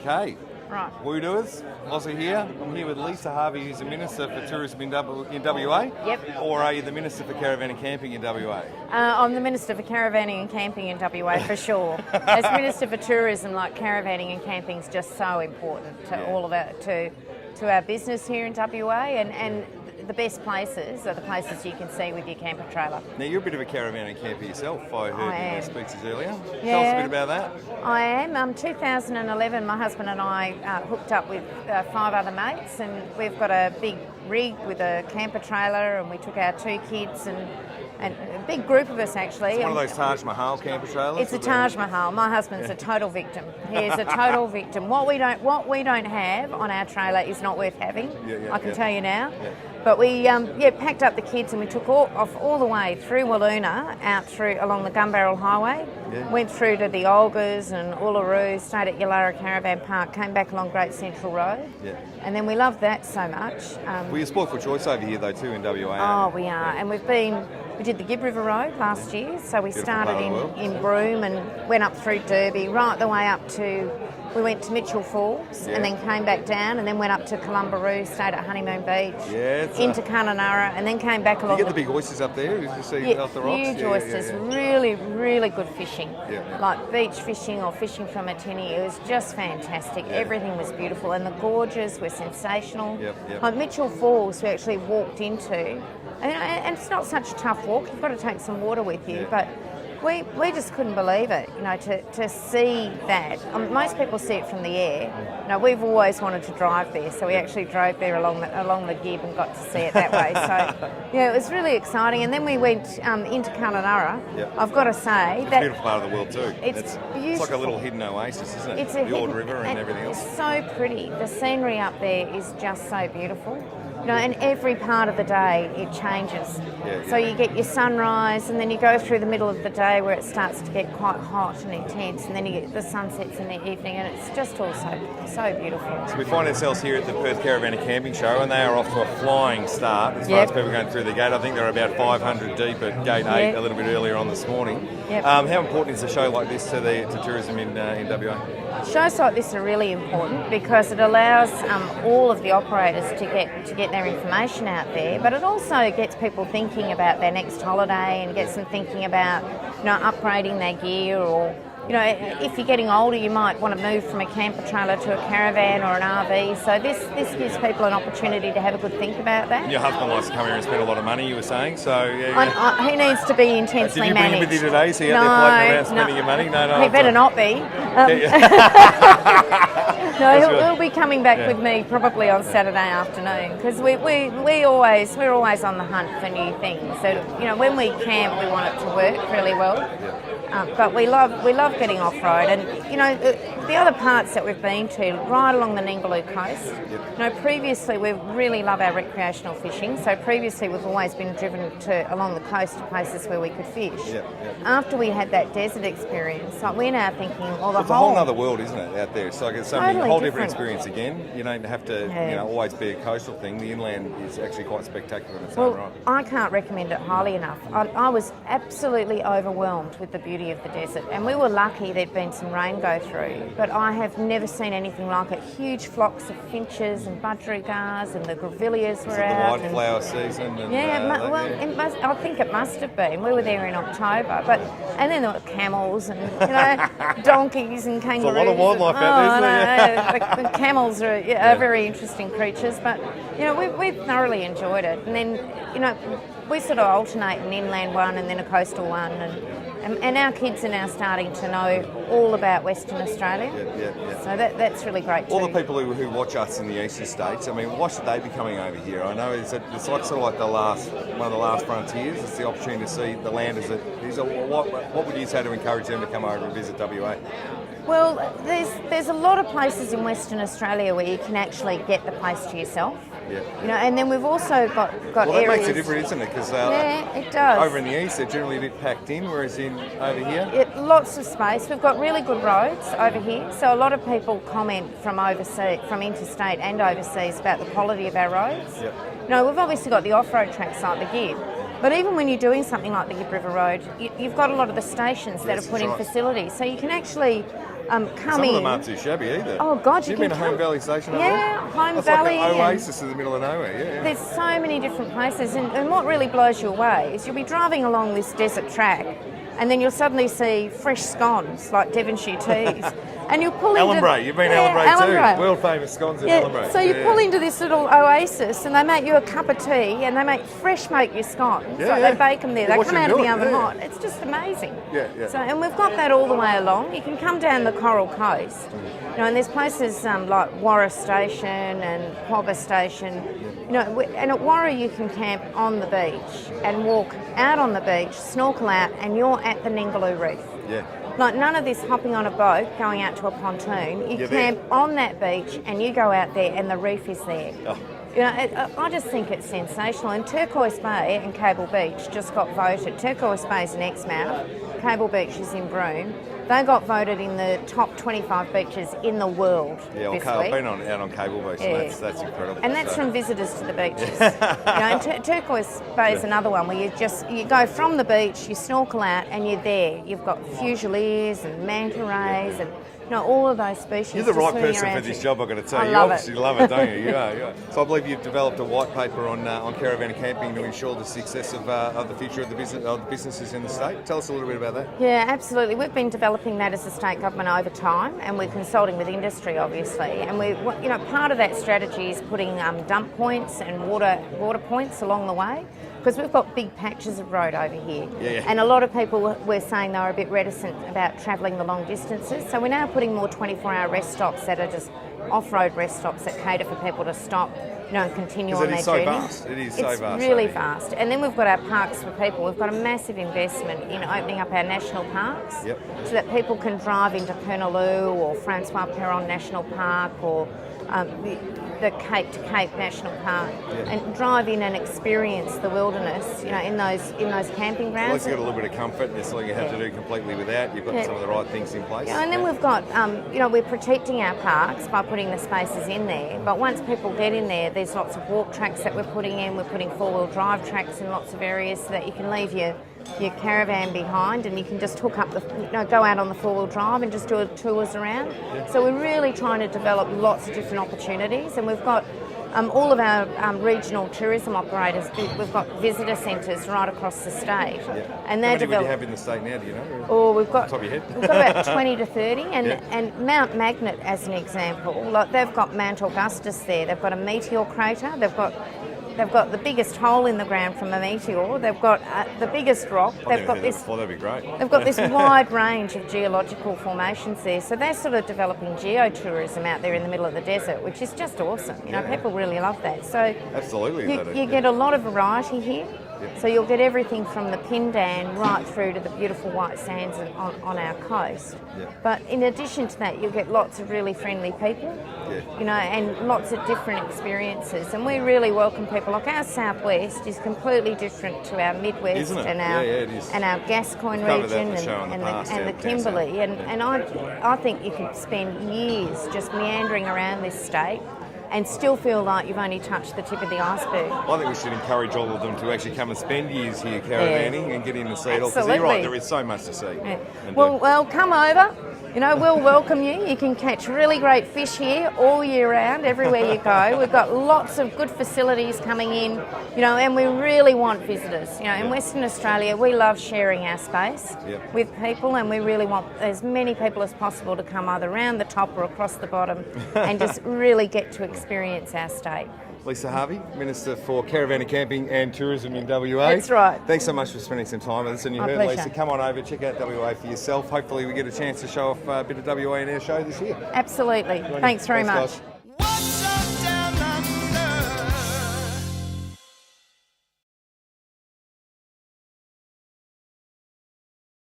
Okay. Right. WUDUers, Wazzer here. I'm here with Lisa Harvey, who's the Minister for Tourism in WA. Yep. Or are you the Minister for Caravan and Camping in WA? I'm the Minister for Caravanning and Camping in WA for sure. As Minister for Tourism, like caravanning and camping is just so important to all of our business here in WA, and the best places are the places you can see with your camper trailer. Now you're a bit of a caravan and camper yourself, I heard in your speeches earlier. Yeah. Tell us a bit about that. I am. 2011, my husband and I hooked up with 5 other mates, and we've got a big rig with a camper trailer, and we took our 2 kids and a big group of us actually. It's one of those Taj Mahal camper trailers? It's a Taj Mahal. My husband's a total victim. He is a total victim. What we don't have on our trailer is not worth having. I can tell you now. Yeah. But we packed up the kids and we took off all the way through Walloona, out through along the Gun Barrel Highway, went through to the Olgas and Uluru, stayed at Yalara Caravan Park, came back along Great Central Road, and then we loved that so much. Well, you're spoiled for choice over here though too in WA. Oh, we are, and we did the Gibb River Road last year, so we started in Broome and went up through Derby, right the way up to, we went to Mitchell Falls and then came back down and then went up to Columbaroo, stayed at Honeymoon Beach, into Kununurra, and then came back along. You get the big oysters up there, you see off the rocks? Huge oysters, really, really good fishing. Like beach fishing or fishing from a tinny, it was just fantastic. Everything was beautiful and the gorges were sensational. Like Mitchell Falls we actually walked into, and it's not such a tough walk, you've got to take some water with you, but we just couldn't believe it, to see that. Most people see it from the air. We've always wanted to drive there, so we actually drove there along the Gibb and got to see it that way. So, it was really exciting. And then we went into Kununurra. I've got to say it's that a beautiful part of the world too. It's beautiful. It's like a little hidden oasis, isn't it? It's the Ord River and everything else. It's so pretty. The scenery up there is just so beautiful. And every part of the day it changes. So you get your sunrise and then you go through the middle of the day where it starts to get quite hot and intense, and then you get the sunsets in the evening, and it's just all so beautiful. So we find ourselves here at the Perth Caravan and Camping Show, and they are off to a flying start as far as people going through the gate. I think they're about 500 deep at Gate 8 a little bit earlier on this morning. How important is a show like this to tourism in WA? Shows like this are really important because it allows all of the operators to get their information out there, but it also gets people thinking about their next holiday and gets them thinking about upgrading their gear, or if you're getting older you might want to move from a camper trailer to a caravan or an RV, so this gives people an opportunity to have a good think about that. Your husband likes to come here and spend a lot of money, you were saying, so he needs to be intensely managed. Did you bring him with you today? So you're out there floating around spending your money? No, he better not be. No, he'll be coming back with me probably on Saturday afternoon, because we're always on the hunt for new things. So when we camp, we want it to work really well. But we love getting off road, and the other parts that we've been to, right along the Ningaloo coast. Previously we really love our recreational fishing. So previously we've always been driven along the coast to places where we could fish. After we had that desert experience, we're now thinking, it's a whole other world, isn't it, out there? So it's a whole different experience again. You don't have to always be a coastal thing. The inland is actually quite spectacular in its own right. I can't recommend it highly enough. I was absolutely overwhelmed with the beauty of the desert, and we were lucky there'd been some rain go through, but I have never seen anything like it. Huge flocks of finches and budgerigars, and the grevilleas were out. The wildflower season. And, I think it must have been. We were there in October, and then there were camels and donkeys and kangaroos. There's a lot of wildlife out there, isn't there? The camels are very interesting creatures, but we thoroughly enjoyed it. And then we sort of alternate an inland one and then a coastal one, and our kids are now starting to know all about Western Australia. So that's really great too. All the people who watch us in the eastern states, why should they be coming over here? I know it's like sort of like one of the last frontiers. It's the opportunity to see the land as it is. What would you say to encourage them to come over and visit WA? Well, there's a lot of places in Western Australia where you can actually get the place to yourself. And then we've also got areas. Well, that makes a difference, isn't it? Because it does. Over in the east, they're generally a bit packed in, whereas over here, lots of space. We've got really good roads over here, so a lot of people comment from overseas, from interstate and overseas, about the quality of our roads. We've obviously got the off-road tracks like the Gibb, But even when you're doing something like the Gibb River Road, you've got a lot of the stations that are putting facilities, so you can actually come in. Some of them aren't too shabby either. Oh God, You've been to Home Valley Station? Yeah, Home That's Valley. Like an oasis in the middle of nowhere. Yeah. There's so many different places, and what really blows you away is you'll be driving along this desert track, and then you'll suddenly see fresh scones like Devonshire teas. And you'll pull into... Ellenbray, you've been to Ellenbray too. World famous scones in Ellenbray. So you pull into this little oasis and they make you a cup of tea and they make you scones. They bake them there. They come out of the oven hot. It's just amazing. So, and we've got that all the way along. You can come down the Coral Coast. You know, and there's places like Wazzer Station and Wazzer Station. You know, and at Wazzer you can camp on the beach and walk out on the beach, snorkel out, and you're at the Ningaloo Reef. Like none of this hopping on a boat, going out to a pontoon. You camp on that beach and you go out there and the reef is there. You know, I just think it's sensational. And Turquoise Bay and Cable Beach just got voted. Turquoise Bay is in Exmouth, Cable Beach is in Broome. They got voted in the top 25 beaches in the world this week. I've been out on Cable Beach, and that's incredible. And that's from visitors to the beaches. You know, and Turquoise Bay is another one where you go from the beach, you snorkel out, and you're there. You've got fusiliers and manta rays and all of those species. You're the right person for this job, I've got to tell you. You obviously love it, don't you? Yeah. So I believe you've developed a white paper on caravan and camping to ensure the success of the future of the businesses in the state. Tell us a little bit about that. Yeah, absolutely. We've been developing that as a state government over time, and we're consulting with industry, obviously. And part of that strategy is putting dump points and water points along the way. Because we've got big patches of road over here. And a lot of people were saying they were a bit reticent about travelling the long distances. So we're now putting more 24-hour rest stops that are just off-road rest stops that cater for people to stop, and continue on their journey. It is so vast. It's really fast. And then we've got our parks for people. We've got a massive investment in opening up our national parks so that people can drive into Pernaloo or Francois Perron National Park or the Cape to Cape National Park and drive in and experience the wilderness, in those camping grounds. At least you've got a little bit of comfort. There's something you have to do completely without. You've got some of the right things in place. And then we've got, we're protecting our parks by putting the spaces in there. But once people get in there, there's lots of walk tracks that we're putting in. We're putting four-wheel drive tracks in lots of areas so that you can leave your caravan behind and you can just hook up go out on the four-wheel drive and just do tours around. So we're really trying to develop lots of different opportunities, and we've got all of our regional tourism operators. We've got visitor centres right across the state. And how many do you have in the state now, do you know? We've got top of your head? We've got about 20 to 30, and Mount Magnet, as an example, they've got Mount Augustus there. They've got a meteor crater. They've got the biggest hole in the ground from a meteor. They've got the biggest rock. They've got this. That'd be great. They've got this wide range of geological formations there. So they're sort of developing geotourism out there in the middle of the desert, which is just awesome. People really love that. So absolutely, you get a lot of variety here. So you'll get everything from the Pindan right through to the beautiful white sands on our coast. But in addition to that, you'll get lots of really friendly people, and lots of different experiences. And we really welcome people. Like our southwest is completely different to our midwest and our Gascoyne region and the Kimberley. And I think you could spend years just meandering around this state and still feel like you've only touched the tip of the iceberg. I think we should encourage all of them to actually come and spend years here caravanning and get in and see it all. Because you're right, there is so much to see. Well, come over. We'll welcome you. You can catch really great fish here all year round, everywhere you go. We've got lots of good facilities coming in, and we really want visitors. In Western Australia, we love sharing our space with people, and we really want as many people as possible to come either around the top or across the bottom and just really get to experience our state. Lisa Harvey, Minister for Caravan and Camping and Tourism in WA. That's right. Thanks so much for spending some time with us. And you heard Lisa, come on over, check out WA for yourself. Hopefully we get a chance to show off a bit of WA in our show this year. Absolutely. Thanks very much. Guys.